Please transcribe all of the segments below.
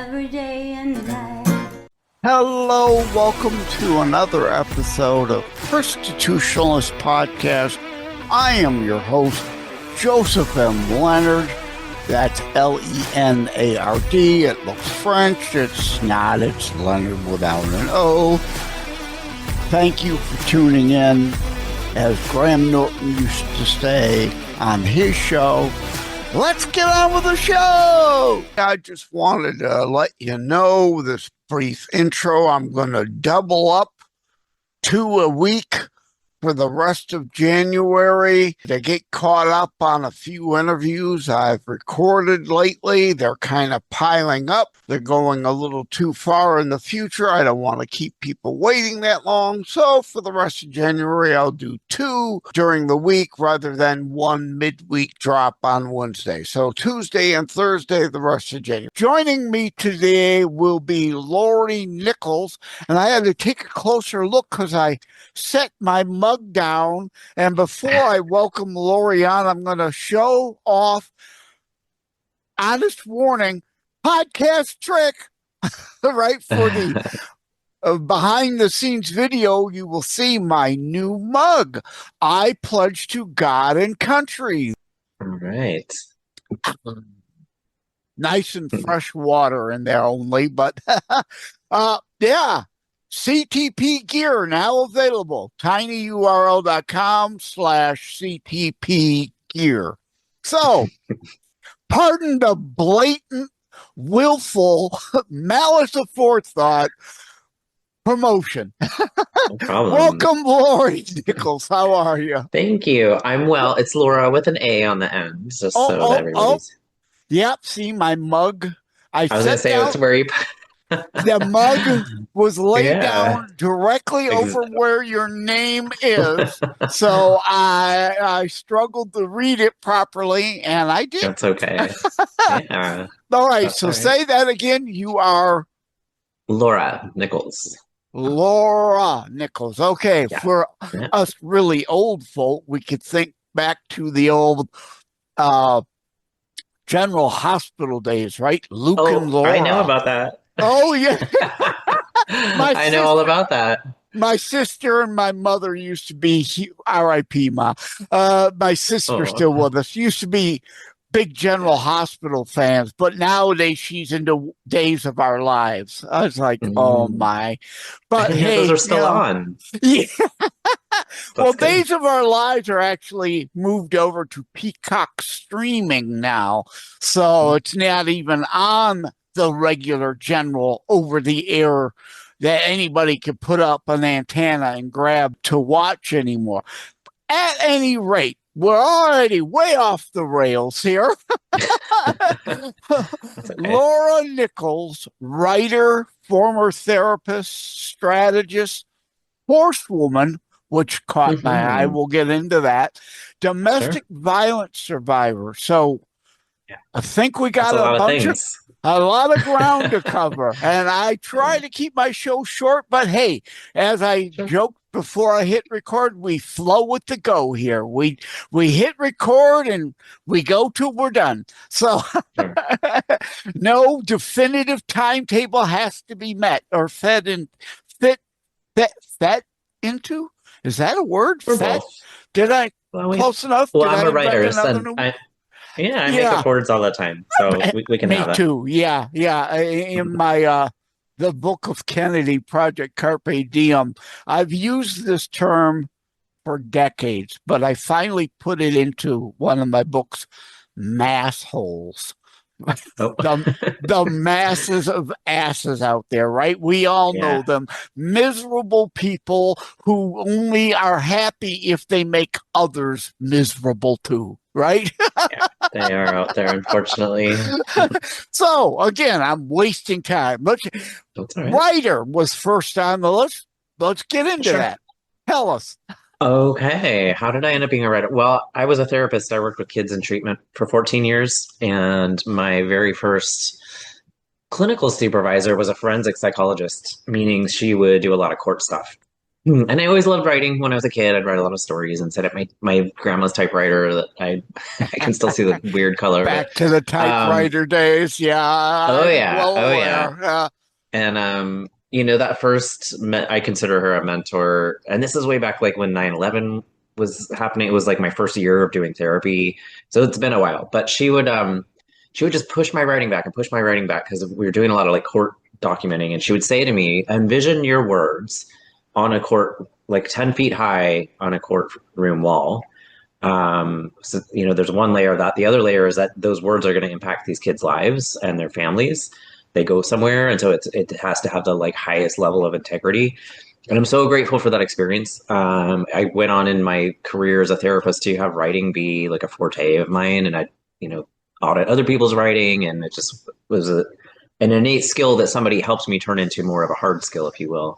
every day and night. Hello, welcome to another episode of Constitutionalist Podcast. I am your host, Joseph M. Leonard. That's L-E-N-A-R-D. It looks French. It's not. It's Leonard without an O. Thank you for tuning in. As Graham Norton used to say on his show, let's get on with the show. I just wanted to let you know this brief intro. I'm going to double up 2 a week for the rest of January to get caught up on a few interviews I've recorded lately. They're kind of piling up. They're going a little too far in the future. I don't want to keep people waiting that long. So for the rest of January, I'll do 2 during the week rather than 1 midweek drop on Wednesday. So Tuesday and Thursday, the rest of January. Joining me today will be Lori Nichols. And I had to take a closer look because I set my mug down, and before I welcome Lori on, I'm going to show off, honest warning, podcast trick, right? For the behind the scenes video, you will see my new mug. I pledge to God and country. All right. Nice and fresh water in there only, but yeah. CTP gear now available. tinyurl.com/CTP gear. So, pardon the blatant, willful, malice aforethought promotion. No problem. Welcome, Lori Nichols. How are you? Thank you. I'm well. It's Laura with an A on the end, just so that everybody's... Yep, see my mug. I was going to say, it's where you... The mug was laid down directly over where your name is, so I struggled to read it properly, and I did. That's okay. Yeah. All right, so say that again. You are Laura Nichols. Laura Nichols. Okay, Yeah. For us really old folk, we could think back to the old General Hospital days, right? Luke and Laura. I know about that. Oh, yeah. I know all about that. My sister and my mother used to be, R.I.P. Ma. My sister still with us. Used to be big General Hospital fans, but nowadays she's into Days of Our Lives. I was like, oh my. But hey, those are still on. Yeah. Well, good. Days of Our Lives are actually moved over to Peacock streaming now. So it's not even on the regular general over the air that anybody could put up an antenna and grab to watch anymore. At any rate, we're already way off the rails here. Okay. Laura Nichols, writer, former therapist, strategist, horsewoman, which caught my eye. We'll get into that. Domestic violence survivor. So I think we got a lot of ground to cover, and I try to keep my show short, but hey, as I joked before I hit record, we flow with the go here. We hit record and we go till we're done. So no definitive timetable has to be met or fed into. Is that a word? Fed? Did I close enough? Well, Did I'm I a writer, invent so I make up words all the time, so we can have it. Me too. Yeah. In my the book of Kennedy, Project Carpe Diem, I've used this term for decades, but I finally put it into one of my books, mass holes. The masses of asses out there, right? We all know them. Miserable people who only are happy if they make others miserable too, right? Yeah, they are out there, unfortunately. So, again, I'm wasting time. That's all right. Writer was first on the list. Let's get into that. Tell us. Okay. How did I end up being a writer? Well, I was a therapist. I worked with kids in treatment for 14 years. And my very first clinical supervisor was a forensic psychologist, meaning she would do a lot of court stuff. And I always loved writing when I was a kid. I'd write a lot of stories and set up my grandma's typewriter that I I can still see the weird color of it. Back to the Um, typewriter days. Yeah, oh I'm yeah, well oh yeah. aware. And that I consider her a mentor. And this is way back like when 9/11 was happening. It was like my first year of doing therapy. So it's been a while. But she would just push my writing back and push my writing back because we were doing a lot of like court documenting. And she would say to me, envision your words on a court, like 10 feet high on a courtroom wall. So, there's one layer of that. The other layer is that those words are going to impact these kids' lives and their families. They go somewhere, and so it has to have the like highest level of integrity. And I'm so grateful for that experience. I went on in my career as a therapist to have writing be like a forte of mine, and I, audit other people's writing, and it just was an innate skill that somebody helped me turn into more of a hard skill, if you will.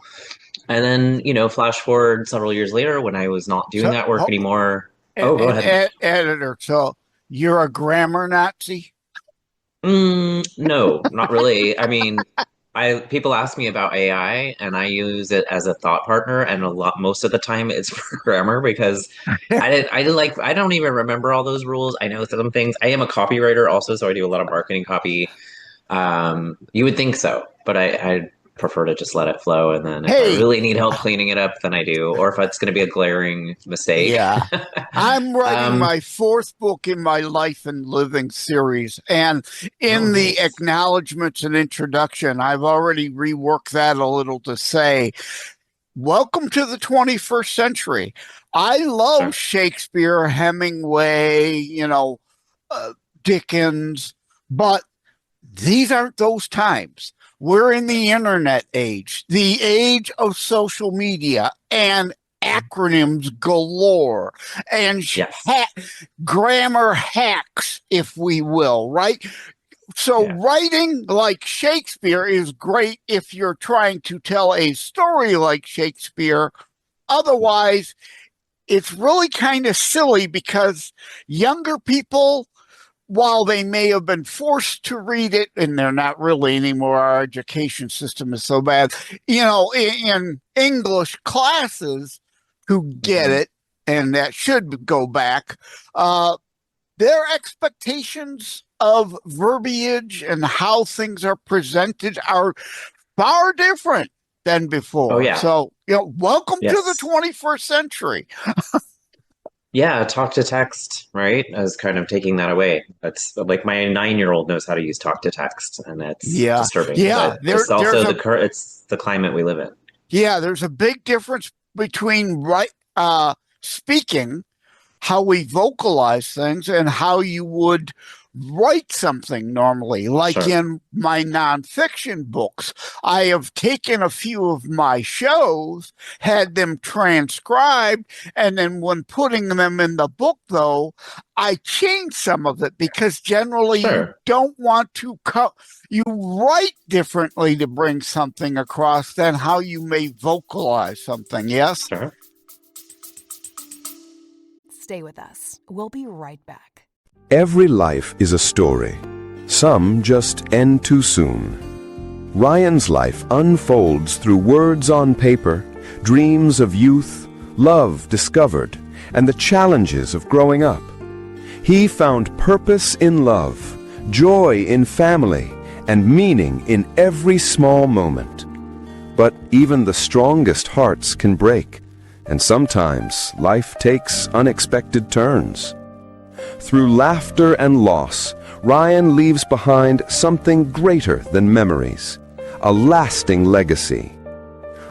And then, flash forward several years later when I was not doing So, that work anymore. Oh, go ahead. editor. So you're a grammar Nazi? No, not really. I mean, I people ask me about AI and I use it as a thought partner, and most of the time it's for grammar because I don't even remember all those rules. I know some things. I am a copywriter also, so I do a lot of marketing copy. You would think so, but I prefer to just let it flow, and then if I Hey, really need help cleaning it up, then I do, or if it's going to be a glaring mistake. yeah. I'm writing um, my fourth book in my Life and Living series. And oh, in the nice. acknowledgments and introduction, I've already reworked that a little to say, welcome to the 21st century. I love Sure. Shakespeare, Hemingway, Dickens, but these aren't those times. We're in the internet age, the age of social media and acronyms galore and Yes. grammar hacks, if we will, right? So, Yeah. writing like Shakespeare is great if you're trying to tell a story like Shakespeare. Otherwise, it's really kind of silly because younger people, while they may have been forced to read it, and they're not really anymore, our education system is so bad, in English classes who get Mhm. it, and that should go back, their expectations of verbiage and how things are presented are far different than Oh before. yeah. So, welcome to the Yes. 21st century. Yeah, talk to text, right? As kind of taking that away. That's like my 9-year-old knows how to use talk to text, and it's Yeah. disturbing. Yeah. But it's also it's the climate we live in. There's a big difference between speaking, how we vocalize things, and how you would write something normally. Like Sure. in my nonfiction books, I have taken a few of my shows, had them transcribed, and then when putting them in the book, though, I change some of it because generally you Sure. don't want to you write differently to bring something across than how you may vocalize something. Yes. Sure. Stay with us. We'll be right back. Every life is a story. Some just end too soon. Ryan's life unfolds through words on paper, dreams of youth, love discovered, and the challenges of growing up. He found purpose in love, joy in family, and meaning in every small moment. But even the strongest hearts can break, and sometimes life takes unexpected turns. Through laughter and loss, Ryan leaves behind something greater than memories, a lasting legacy.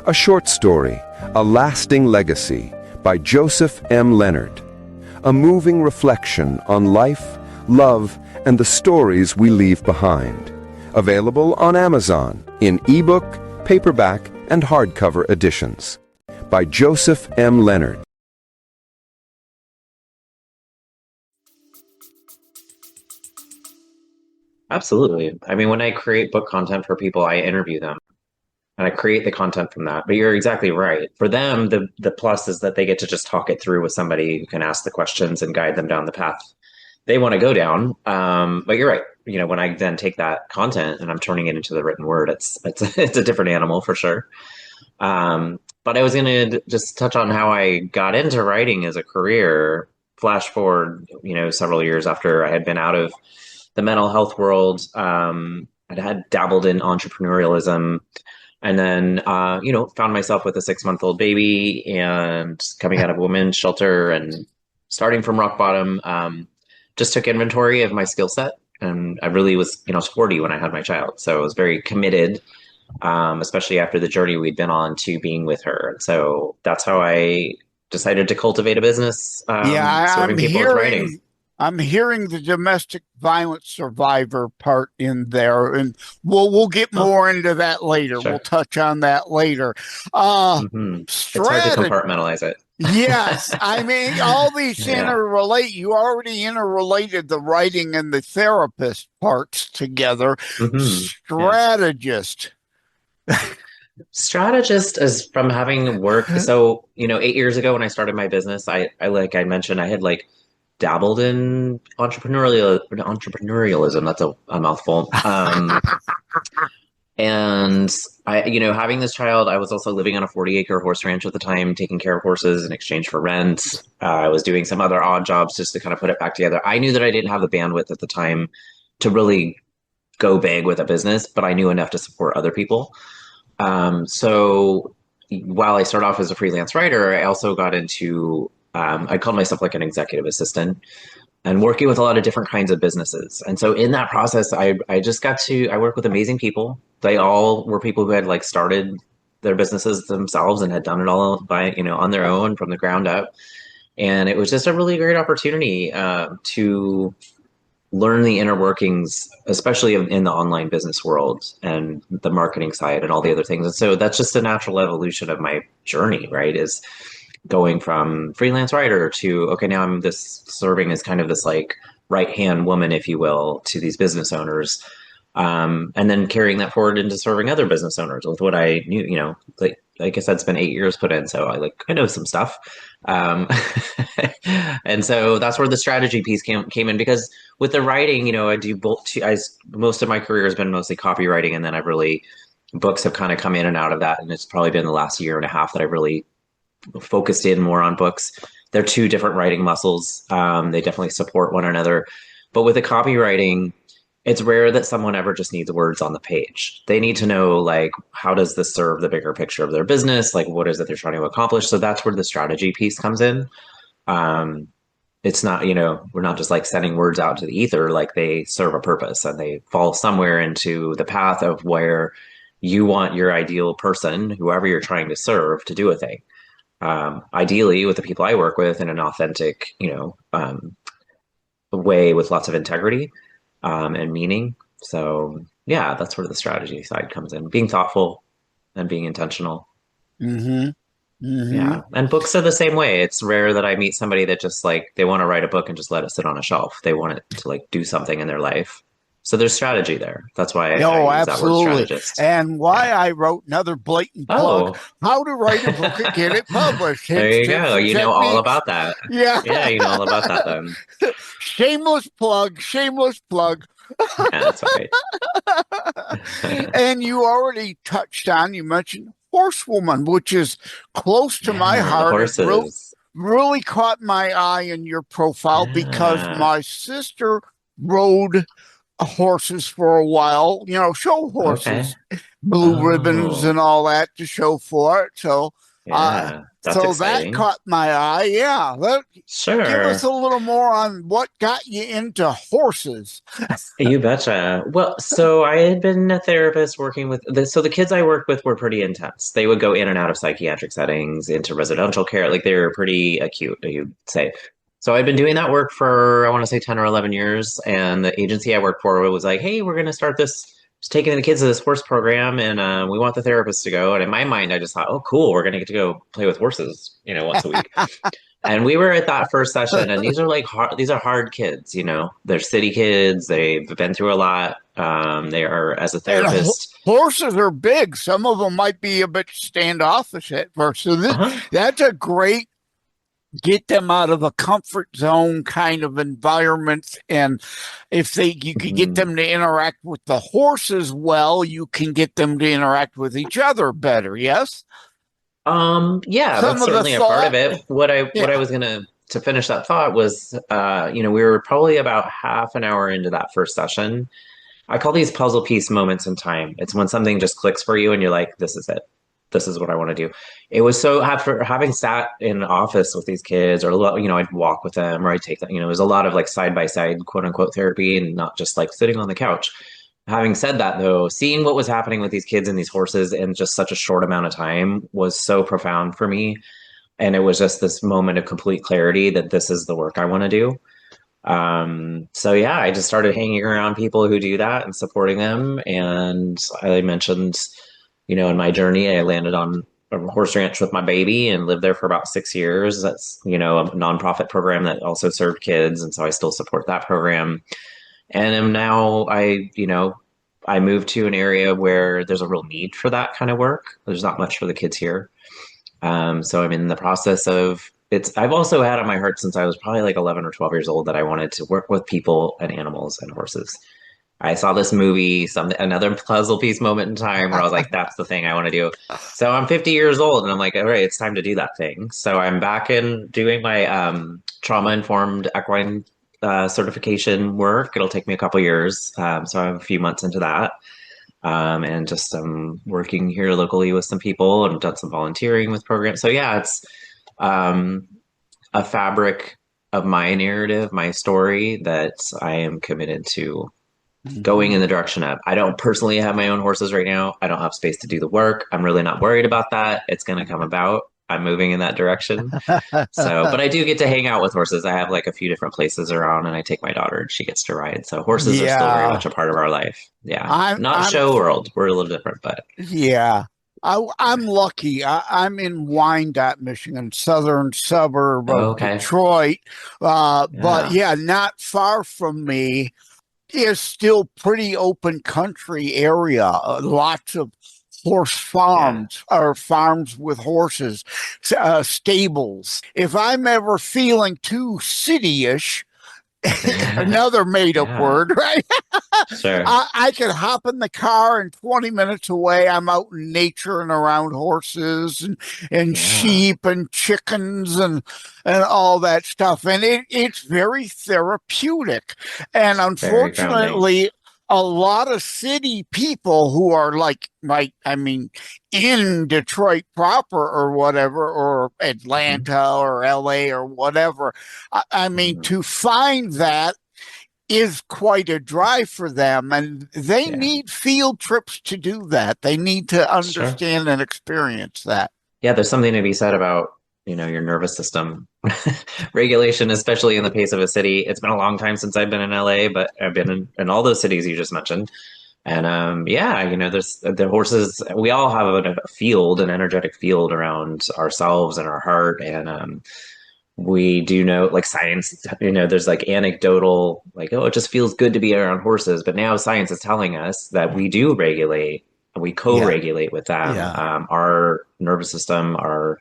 A short story, A Lasting Legacy, by Joseph M. Leonard. A moving reflection on life, love, and the stories we leave behind. Available on Amazon in ebook, paperback, and hardcover editions. By Joseph M. Leonard. Absolutely. I mean, when I create book content for people, I interview them and I create the content from that. But you're exactly right. For them, the plus is that they get to just talk it through with somebody who can ask the questions and guide them down the path they want to go down. But you're right. When I then take that content and I'm turning it into the written word, it's it's a different animal for sure. But I was going to just touch on how I got into writing as a career. Flash forward, several years after I had been out of the mental health world. I had dabbled in entrepreneurialism, and then, found myself with a 6-month-old baby and coming out of a women's shelter and starting from rock bottom. Just took inventory of my skill set. And I really was, I was 40 when I had my child. So I was very committed, especially after the journey we'd been on to being with her. So that's how I decided to cultivate a business, serving people with writing. I'm hearing the domestic violence survivor part in there, and we'll get more into that later. Sure. We'll touch on that later. It's hard to compartmentalize it. Yes, I mean, all these interrelate. You already interrelated the writing and the therapist parts together. Strategist. Strategist is from having worked. So, 8 years ago when I started my business, I like I mentioned, I had dabbled in entrepreneurialism. That's a mouthful. And I, having this child, I was also living on a 40-acre horse ranch at the time, taking care of horses in exchange for rent. I was doing some other odd jobs just to kind of put it back together. I knew that I didn't have the bandwidth at the time to really go big with a business, but I knew enough to support other people. So while I started off as a freelance writer, I also got into, I called myself an executive assistant, and working with a lot of different kinds of businesses. And so in that process, I work with amazing people. They all were people who had started their businesses themselves and had done it all by, on their own from the ground up. And it was just a really great opportunity to learn the inner workings, especially in the online business world and the marketing side and all the other things. And so that's just a natural evolution of my journey, right? Is going from freelance writer to, okay, now I'm serving as kind of this right-hand woman, if you will, to these business owners. And then carrying that forward into serving other business owners with what I knew, like I said, it's been 8 years put in, so I know some stuff. And so that's where the strategy piece came in, because with the writing, I do both. Most of my career has been mostly copywriting, and then books have kind of come in and out of that. And it's probably been the last year and a half that I really focused in more on books. They're two different writing muscles. They definitely support one another. But with the copywriting, it's rare that someone ever just needs words on the page. They need to know, how does this serve the bigger picture of their business? What is it they're trying to accomplish? So that's where the strategy piece comes in. It's not, we're not just sending words out to the ether. They serve a purpose, and they fall somewhere into the path of where you want your ideal person, whoever you're trying to serve, to do a thing. Ideally with the people I work with in an authentic, way with lots of integrity and meaning. So yeah, that's where the strategy side comes in, being thoughtful and being intentional. Yeah. And books are the same way. It's rare that I meet somebody that just they want to write a book and just let it sit on a shelf. They want it to do something in their life. So there's strategy there. That's why I use that word strategist. And why I wrote another blatant plug, how to write a book and get it published. There you go. You know all about that. Yeah. Yeah, you know all about that then. Shameless plug. Yeah, that's right. And you already touched on, you mentioned Horsewoman, which is close to my heart. Horses. Really caught my eye in your profile because my sister rode horses for a while, show horses, blue ribbons and all that to show for it. So, that caught my eye. Yeah. Sure. Give us a little more on what got you into horses. You betcha. Well, so I had been a therapist working with so the kids I worked with were pretty intense. They would go in and out of psychiatric settings, into residential care. They were pretty acute, you'd say. So I'd been doing that work for, I want to say 10 or 11 years. And the agency I worked for was like, hey, we're going to start just taking the kids to this horse program. And we want the therapist to go. And in my mind, I just thought, oh, cool. We're going to get to go play with horses, once a week. And we were at that first session. And these are hard kids, they're city kids. They've been through a lot. They are, as a therapist. Horses are big. Some of them might be a bit standoffish at first. So that's a great get them out of a comfort zone kind of environment. And if you can get them to interact with the horses well, you can get them to interact with each other better. Yes. Yeah, Some that's of the certainly a part of thought. it. What I Yeah. was gonna to finish that thought was, we were probably about half an hour into that first session. I call these puzzle piece moments in time. It's when something just clicks for you and you're like, this is it. This is what I want to do. It was so after having sat in office with these kids, or I'd walk with them, or I'd take them. It was a lot of like side by side, quote unquote, therapy, and not just like sitting on the couch. Having said that, though, seeing what was happening with these kids and these horses in just such a short amount of time was so profound for me. And it was just this moment of complete clarity that this is the work I want to do. So yeah, I just started hanging around people who do that and supporting them. And I mentioned, in my journey, I landed on a horse ranch with my baby and lived there for about 6 years. That's, a nonprofit program that also served kids. And so I still support that program. And am now I moved to an area where there's a real need for that kind of work. There's not much for the kids here. So I'm in the process of I've also had on my heart since I was probably like 11 or 12 years old that I wanted to work with people and animals and horses. I saw this movie, another puzzle piece moment in time where I was like, that's the thing I want to do. So I'm 50 years old and I'm like, all right, it's time to do that thing. So I'm back in doing my trauma informed equine certification work. It'll take me a couple years. So I'm a few months into that. And just working here locally with some people and done some volunteering with programs. So yeah, it's a fabric of my narrative, my story that I am committed to going in the direction of. I don't personally have my own horses right now. I don't have space to do the work. I'm really not worried about that. It's going to come about. I'm moving in that direction. So, but I do get to hang out with horses. I have like a few different places around and I take my daughter and she gets to ride. So horses are still very Yeah. much a part of our life. Yeah. Not I'm show world. We're a little different, but Yeah. I'm lucky. I'm in Wyandotte, Michigan, southern suburb of okay. Detroit. But Yeah. yeah, not far from me is still pretty open country area. Lots of horse Yeah. farms or farms with horses, stables. If I'm ever feeling too city-ish, another made-up Yeah. word, right? Sure. I could hop in the car and 20 minutes away, I'm out in nature and around horses and Yeah. sheep and chickens and all that stuff. And it's very therapeutic. And Very grounding. unfortunately, a lot of city people who are in Detroit proper or whatever, or Mhm. Atlanta or LA or whatever, Mhm. to find that is quite a drive for them, and they Yeah. need field trips to do that. They need to Sure. understand and experience that. Yeah, there's something to be said about, your nervous system regulation, especially in the pace of a city. It's been a long time since I've been in LA, but I've been in all those cities you just mentioned. And yeah, there's the horses. We all have a field, an energetic field around ourselves and our heart. And we do know, like science, there's like anecdotal, like, oh, it just feels good to be around horses. But now science is telling us that we do regulate, we Yeah, co-regulate with them. yeah. Our nervous system, our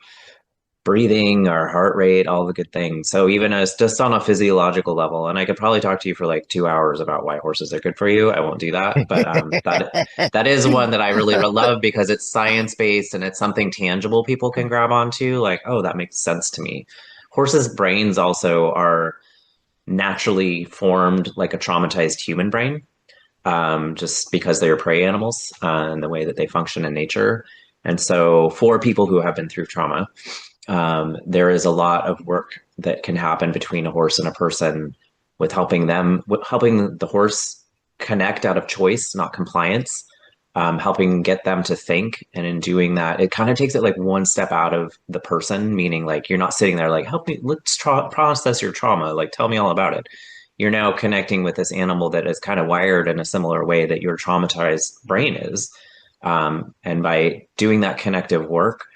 breathing, our heart rate, all the good things. So even as just on a physiological level, and I could probably talk to you for like 2 hours about why horses are good for you. I won't do that, but that is one that I really love because it's science based and it's something tangible people can grab onto. Like, oh, that makes sense to me. Horses' brains also are naturally formed like a traumatized human brain, just because they're prey animals and the way that they function in nature. And so, for people who have been through trauma, there is a lot of work that can happen between a horse and a person with helping the horse connect out of choice, not compliance, helping get them to think. And in doing that, it kind of takes it like one step out of the person, meaning like you're not sitting there like, help me, let's process your trauma, like tell me all about it. You're now connecting with this animal that is kind of wired in a similar way that your traumatized brain is. And by doing that connective work,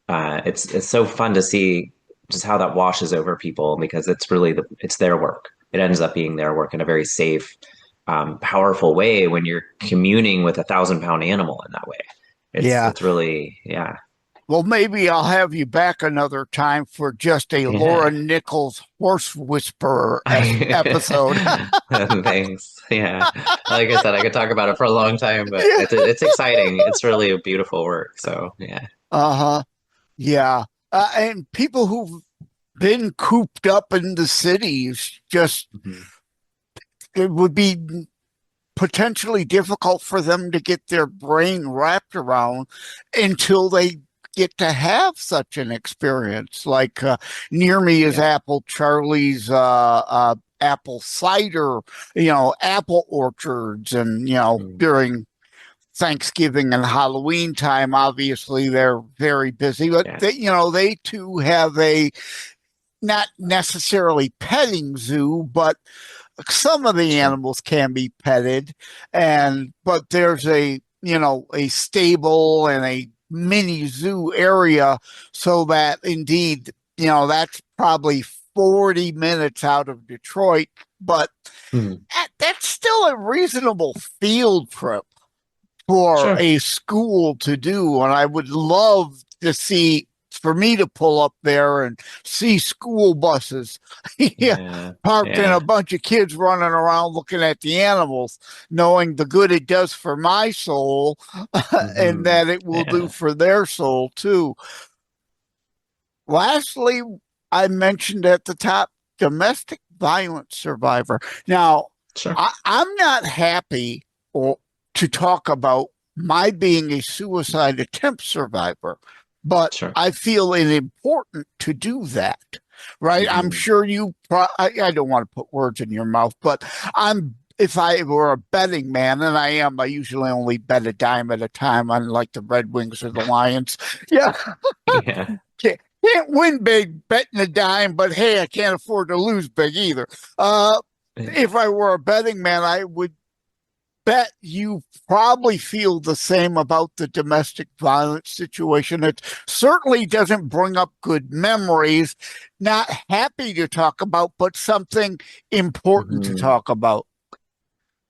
it's so fun to see just how that washes over people because it's their work. It ends up being their work in a very safe, powerful way when you're communing with 1,000-pound animal in that way. Yeah. It's really, yeah. Well, maybe I'll have you back another time for just a Laura Yeah. Nichols horse whisperer episode. Thanks. Yeah. Like I said, I could talk about it for a long time, but it's exciting. It's really a beautiful work. So yeah. Uh-huh. Yeah. And people who've been cooped up in the cities, just Mhm. it would be potentially difficult for them to get their brain wrapped around until they get to have such an experience. Like near me is Yeah. Apple Charlie's apple cider, apple orchards, and Mm. during Thanksgiving and Halloween time, obviously they're very busy, but Yeah. they too have a not necessarily petting zoo, but some of the Sure. animals can be petted, but there's a stable and a mini zoo area, so that indeed, that's probably 40 minutes out of Detroit, but Mhm. that's still a reasonable field trip for Sure. a school to do. And I would love to see, for me to pull up there and see school buses, yeah, Yeah. parked and a Yeah. bunch of kids running around looking at the animals, knowing the good it does for my soul and Hmm. that it will do Yeah. for their soul too. Lastly, I mentioned at the top, domestic violence survivor. Now, Sure. I'm not happy or, to talk about my being a suicide attempt survivor, but Sure. I feel it important to do that, right? I'm Hmm. sure I don't want to put words in your mouth, but if I were a betting man, and I am, I usually only bet a dime at a time, unlike the Red Wings or the Lions. Yeah. Yeah. Can't win big betting a dime, but hey, I can't afford to lose big either. If I were a betting man, I would bet you probably feel the same about the domestic violence situation. It certainly doesn't bring up good memories, not happy to talk about, but something important to Hmm. talk about.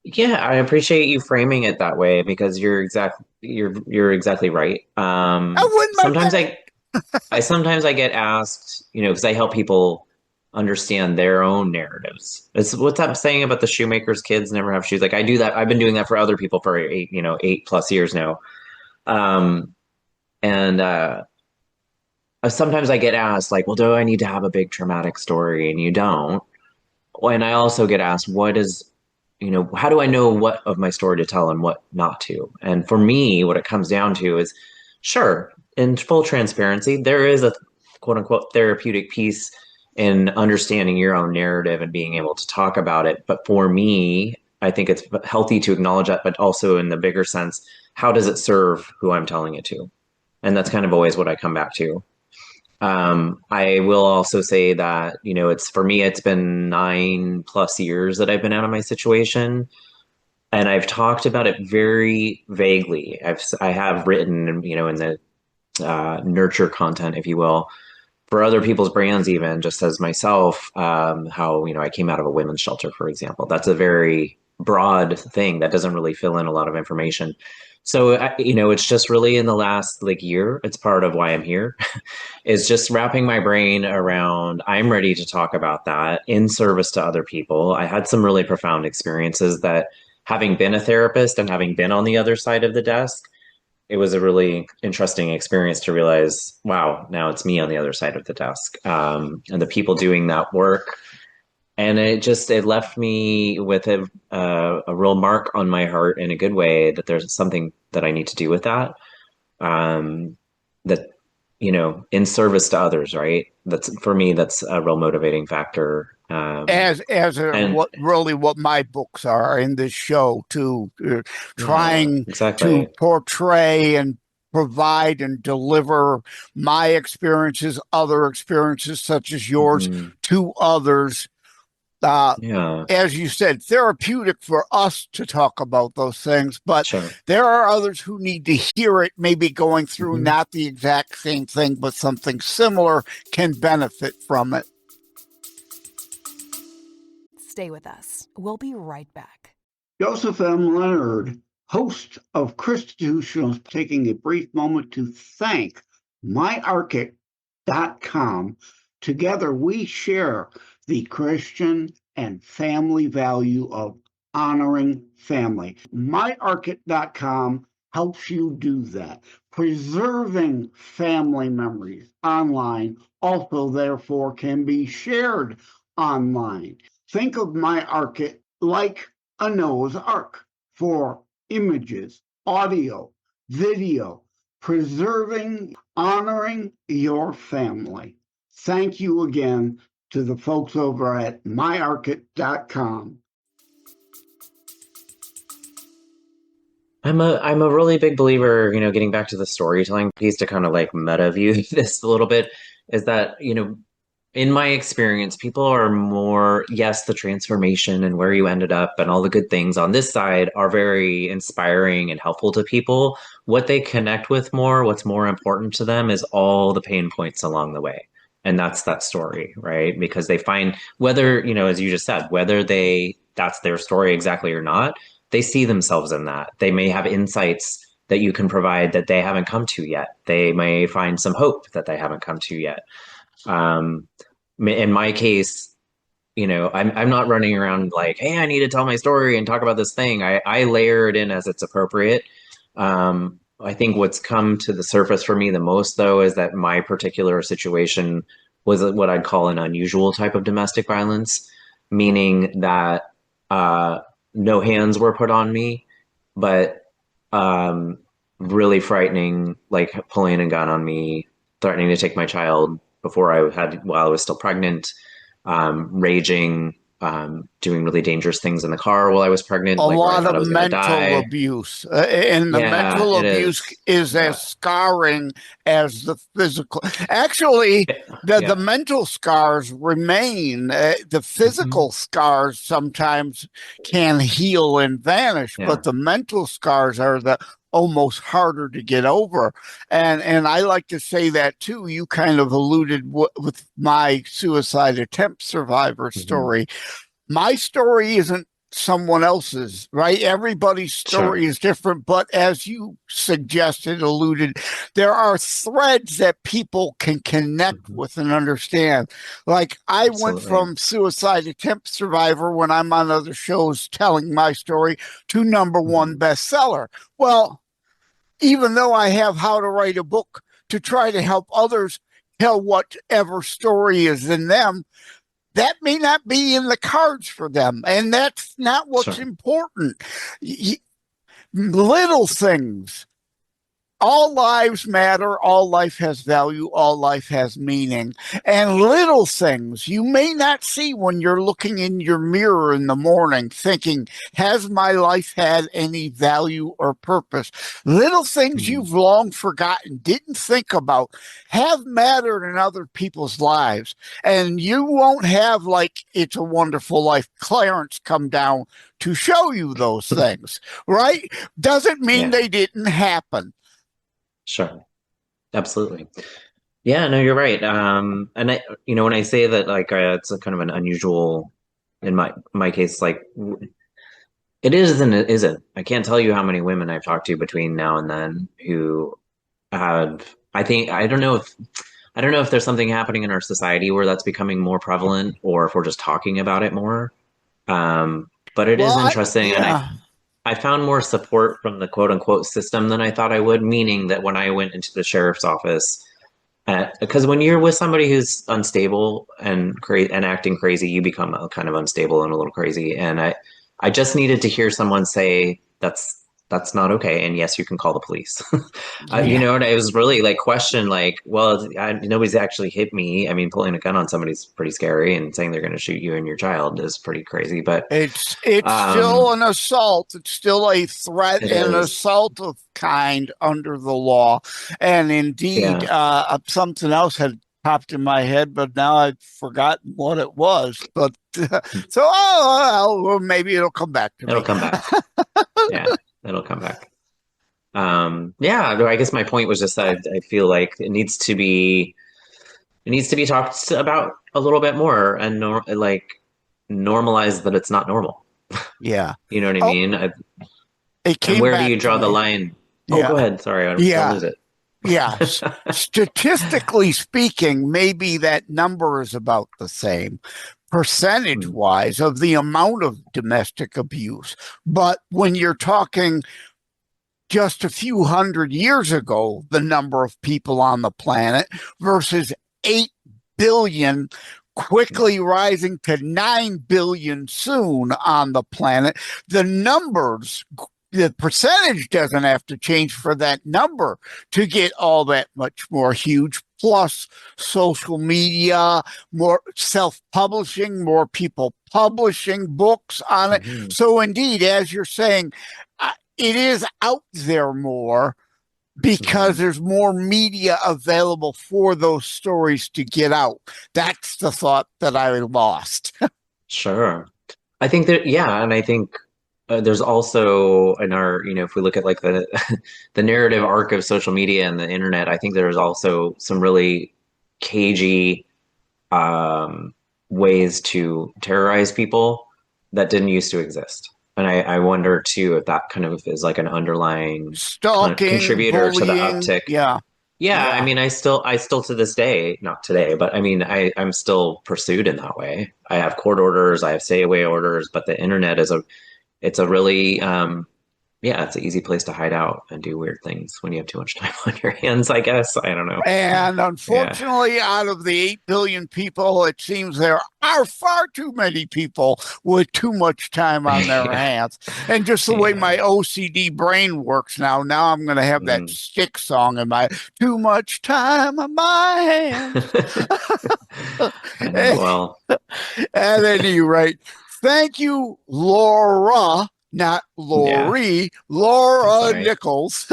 Yeah, I appreciate you framing it that way because you're exactly right. I win my Sometimes bet. I get asked, because I help people understand their own narratives. It's what's that saying about the shoemaker's kids never have shoes. Like I do that. I've been doing that for other people for 8+ years now. Um, and Sometimes I get asked like, well, do I need to have a big traumatic story? And you don't. And I also get asked, how do I know what of my story to tell and what not to? And for me, what it comes down to is, sure, in full transparency, there is a quote unquote therapeutic piece in understanding your own narrative and being able to talk about it. But for me, I think it's healthy to acknowledge that, but also in the bigger sense, how does it serve who I'm telling it to? And that's kind of always what I come back to. I will also say that, it's for me, it's been 9+ years that I've been out of my situation. And I've talked about it very vaguely. I have written, in the nurture content, if you will, for other people's brands, even just as myself, how, I came out of a women's shelter, for example. That's a very broad thing that doesn't really fill in a lot of information. So, it's just really in the last like year, it's part of why I'm here, is just wrapping my brain around I'm ready to talk about that in service to other people. I had some really profound experiences that having been a therapist and having been on the other side of the desk, it was a really interesting experience to realize, wow, now it's me on the other side of the desk, and the people doing that work. And it left me with a real mark on my heart in a good way that there's something that I need to do with that. That in service to others, right? That's for me, that's a real motivating factor. And What my books are in this show too, yeah, trying to exactly. portray and provide and deliver my experiences, other experiences such as yours, Hmm. to others. Uh, Yeah, as you said, therapeutic for us to talk about those things, but sure. there are others who need to hear it, maybe going through Hmm. not the exact same thing, but something similar, can benefit from it. Stay with us. We'll be right back. Joseph M. Leonard, host of Constitutionals, taking a brief moment to thank myarchic.com. Together, we share the Christian and family value of honoring family. Myarchic.com helps you do that. Preserving family memories online also therefore can be shared online. Think of my arc like a Noah's Ark for images, audio, video, preserving, honoring your family. Thank you again to the folks over at myarkit.com. I'm a really big believer, getting back to the storytelling piece to kind of like meta view this a little bit, is that, in my experience, people are more, yes, the transformation and where you ended up and all the good things on this side are very inspiring and helpful to people. What they connect with more, what's more important to them is all the pain points along the way. And that's that story, right? Because they find whether, as you just said, whether that's their story exactly or not, they see themselves in that. They may have insights that you can provide that they haven't come to yet. They may find some hope that they haven't come to yet. In my case, I'm not running around like, hey, I need to tell my story and talk about this thing. I layer it in as it's appropriate. I think what's come to the surface for me the most, though, is that my particular situation was what I'd call an unusual type of domestic violence, meaning that no hands were put on me, but really frightening, like pulling a gun on me, threatening to take my child while I was still pregnant, raging, doing really dangerous things in the car while I was pregnant. A like where I lot thought I of was gonna die. mental abuse. And the mental it abuse is Yeah. as scarring as the physical. Actually, the mental scars remain. The physical scars sometimes can heal and vanish, but the mental scars are the almost harder to get over. And I like to say that too. You kind of alluded with my suicide attempt survivor story. My story isn't someone else's, right? Everybody's story is different, but as you suggested, alluded, there are threads that people can connect with and understand. Like I went from suicide attempt survivor when I'm on other shows telling my story to #1 bestseller. Well, even though I have how to write a book to try to help others tell whatever story is in them, that may not be in the cards for them. And that's not what's important. Little things. All lives matter. All life has value. All life has meaning. And little things you may not see when you're looking in your mirror in the morning thinking, has my life had any value or purpose? Little things you've long forgotten, didn't think about, have mattered in other people's lives. And you won't have, like It's a Wonderful Life, Clarence come down to show you those things, right? Doesn't mean they didn't happen. Sure. Absolutely. Yeah, no, you're right. And I, when I say that, like, it's a kind of an unusual, in my case, like, it is and it isn't. I can't tell you how many women I've talked to between now and then who have, I don't know if there's something happening in our society where that's becoming more prevalent or if we're just talking about it more. But it is interesting. And I found more support from the quote unquote system than I thought I would, meaning that when I went into the sheriff's office, because when you're with somebody who's unstable and acting crazy, you become kind of unstable and a little crazy. And I just needed to hear someone say that's not okay. And yes, you can call the police. And I was really like questioned, like, well, nobody's actually hit me. I mean, pulling a gun on somebody's pretty scary, and saying they're going to shoot you and your child is pretty crazy. But it's still an assault. It's still a threat and assault of kind under the law. And indeed, something else had popped in my head, but now I've forgotten what it was. But so maybe it'll come back to me. It'll come back. Yeah. It'll come back. I guess my point was just that I feel like it needs to be talked about a little bit more and normalize that it's not normal. Yeah. You know what I mean? And where do you draw the line? Oh, go ahead. Sorry, I don't lose it. Yeah. Statistically speaking, maybe that number is about the same percentage-wise of the amount of domestic abuse. But when you're talking just a few hundred years ago, the number of people on the planet versus 8 billion, quickly rising to 9 billion soon on the planet. The numbers, the percentage doesn't have to change for that number to get all that much more huge. Plus social media, more self-publishing, more people publishing books on it. Mhm. So indeed, as you're saying, it is out there more because there's more media available for those stories to get out. That's the thought that I lost. Sure. I think that, yeah, and I think there's also in our, if we look at like the the narrative arc of social media and the internet, I think there's also some really cagey ways to terrorize people that didn't used to exist. And I wonder too if that kind of is like an underlying Stalking, contributor to the bullying, uptick. yeah. Yeah, Yeah. I mean, I still to this day, not today, but I mean, I'm still pursued in that way. I have court orders, I have stay away orders, but the internet is it's a really yeah, it's an easy place to hide out and do weird things when you have too much time on your hands, I guess. I don't know. And unfortunately, out of the 8 billion people, it seems there are far too many people with too much time on their hands. And just the way my OCD brain works now I'm going to have that stick song in my too much time on my hands. I know, well, at any rate, thank you, Laura. Not Lori, Laura Nichols,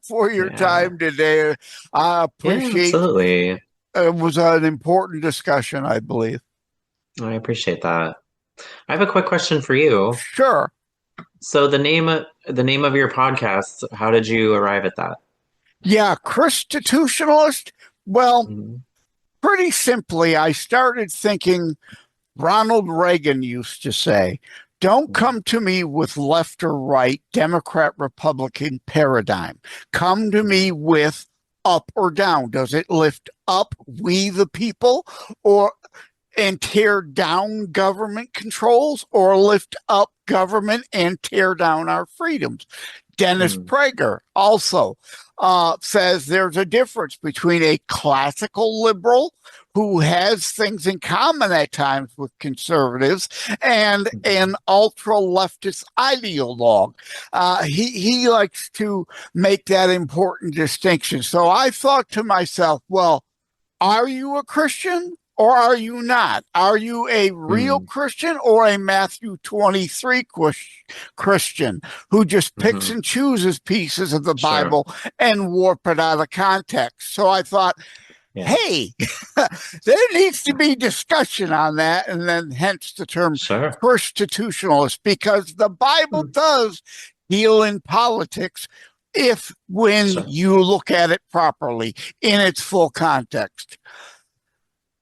for your time today. I appreciate absolutely. It was an important discussion, I believe. I appreciate that. I have a quick question for you. Sure. So the name of your podcast, how did you arrive at that? Yeah, Christitutionalist. Well, pretty simply, I started thinking Ronald Reagan used to say, don't come to me with left or right, Democrat, Republican paradigm. Come to me with up or down. Does it lift up we the people and tear down government controls, or lift up government and tear down our freedoms? Dennis Prager also says there's a difference between a classical liberal who has things in common at times with conservatives and an ultra-leftist ideologue. He likes to make that important distinction. So I thought to myself, well, are you a Christian or are you not? Are you a real Christian or a Matthew 23 Christian who just picks and chooses pieces of the Bible and warp it out of context? So I thought, hey, there needs to be discussion on that, and then hence the term Christitutionalist, because the Bible does deal in politics when you look at it properly in its full context.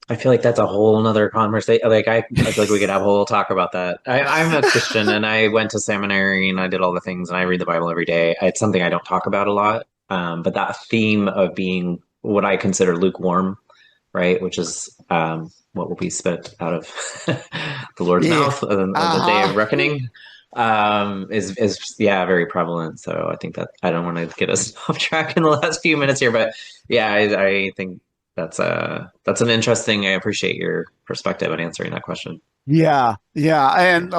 I feel like that's a whole nother conversation. Like I feel like we could have a whole talk about that. I'm a Christian and I went to seminary and I did all the things and I read the Bible every day. It's something I don't talk about a lot. But that theme of being what I consider lukewarm, right? Which is what will be spit out of the Lord's mouth on the day of reckoning, is very prevalent. So I think that I don't want to get us off track in the last few minutes here, but yeah, I think that's an interesting. I appreciate your perspective in answering that question. Yeah, and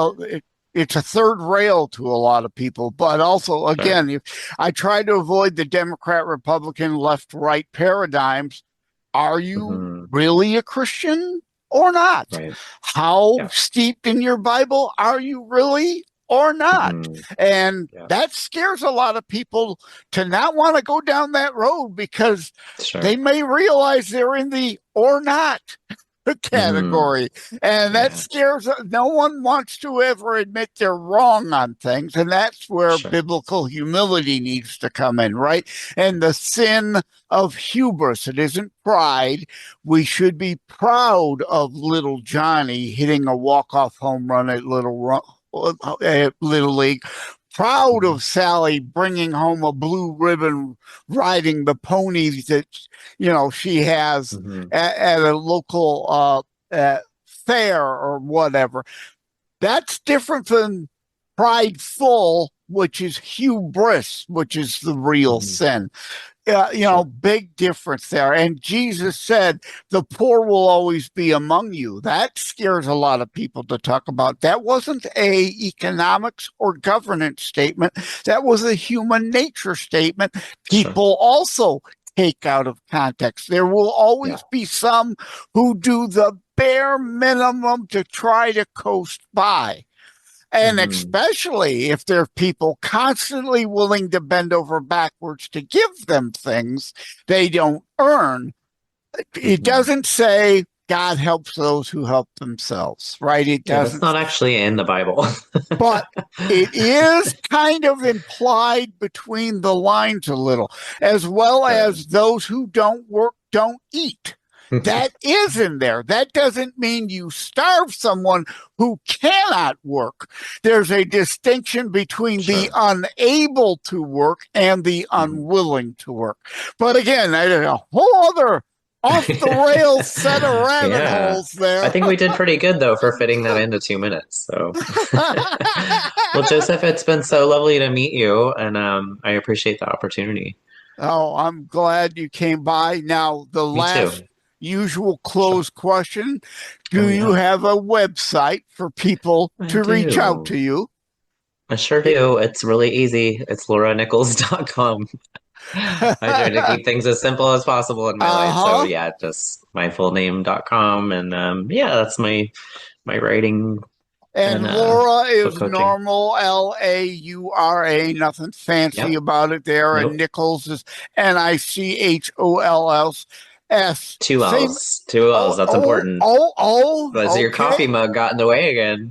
it's a third rail to a lot of people, but also again, I try to avoid the Democrat, Republican, left, right paradigms. Are you really a Christian or not? Right. How steeped in your Bible are you really or not? And that scares a lot of people to not want to go down that road because they may realize they're in the or not category. And that scares, no one wants to ever admit they're wrong on things. And that's where biblical humility needs to come in, right? And the sin of hubris, it isn't pride. We should be proud of little Johnny hitting a walk-off home run at Little League. Proud of Sally bringing home a blue ribbon riding the ponies that she has at a local fair or whatever. That's different than prideful which is hubris, which is the real sin. Big difference there. And Jesus said, the poor will always be among you. That scares a lot of people to talk about. That wasn't a economics or governance statement. That was a human nature statement. People also take out of context. There will always be some who do the bare minimum to try to coast by. And especially if there are people constantly willing to bend over backwards to give them things they don't earn. It doesn't say God helps those who help themselves, right? It doesn't. That's not actually in the Bible. But it is kind of implied between the lines a little, as well as those who don't work, don't eat. That is in there. That doesn't mean you starve someone who cannot work. There's a distinction between the unable to work and the unwilling to work. But again, a whole other off the rails set of rabbit holes there. I think we did pretty good, though, for fitting that into 2 minutes. So, well, Joseph, it's been so lovely to meet you, and I appreciate the opportunity. Oh, I'm glad you came by. Now, the last usual closed question. Do you have a website for people to reach out to you? I sure do. It's really easy. It's lauranichols.com. I try to keep things as simple as possible in my life. So yeah, just my full name.com. And that's my writing. And Laura is normal, Laura, nothing fancy about it there. And Nichols is Nichols. 2 L's. 2 L's. That's important. So your coffee mug got in the way again.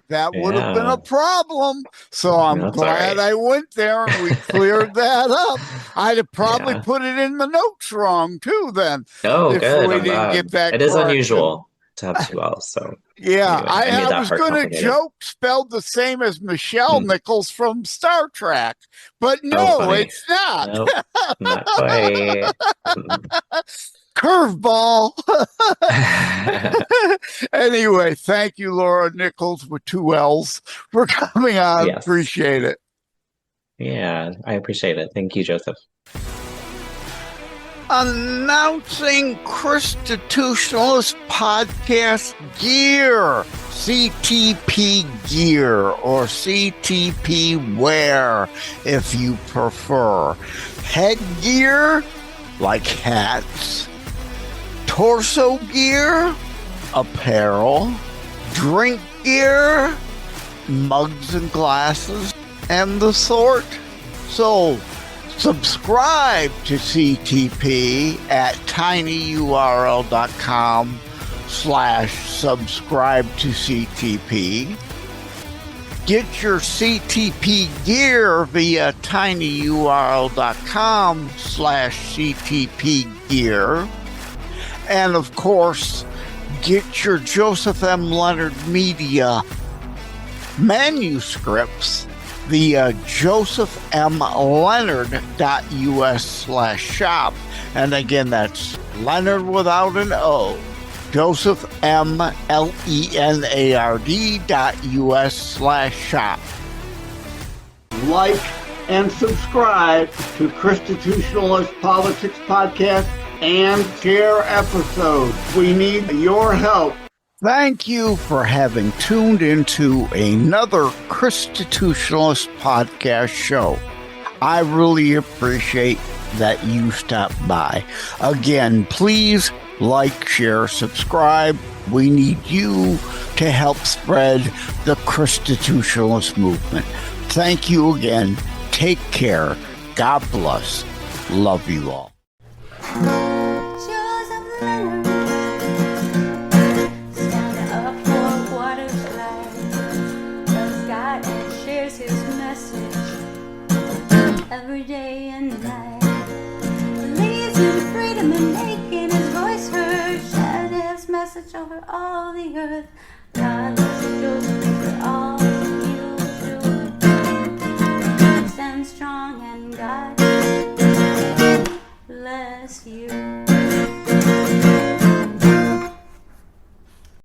That would have been a problem. So I'm glad I went there and we cleared that up. I'd have probably put it in the notes wrong too then. Oh, good. We didn't get that correct. It is unusual to have 2 L's. So anyway, I was going to joke spelled the same as Michelle Nichols from Star Trek, but no, it's not. Nope, not quite. Curveball. Anyway, thank you, Laura Nichols with 2 L's for coming on. Appreciate it. Yeah, I appreciate it. Thank you, Joseph. Announcing Constitutionalist Podcast Gear, CTP Gear, or CTP Wear, if you prefer. Headgear, like hats. Torso gear, apparel. Drink gear, mugs and glasses, and the sort. So, subscribe to CTP at tinyurl.com/subscribe to CTP. Get your CTP gear via tinyurl.com/CTP gear. And of course, get your Joseph M. Leonard Media manuscripts via josephmleonard.us/shop. And again, that's Leonard without an O. josephmleonard.us/shop. Like and subscribe to Constitutionalist Politics Podcast and share episodes. We need your help. Thank you for having tuned into another Constitutionalist Podcast show. I really appreciate that you stopped by. Again, please like, share, subscribe. We need you to help spread the Constitutionalist movement. Thank you again. Take care. God bless. Love you all. Every day and night, leads you to freedom and making his voice heard. Shout his message over all the earth.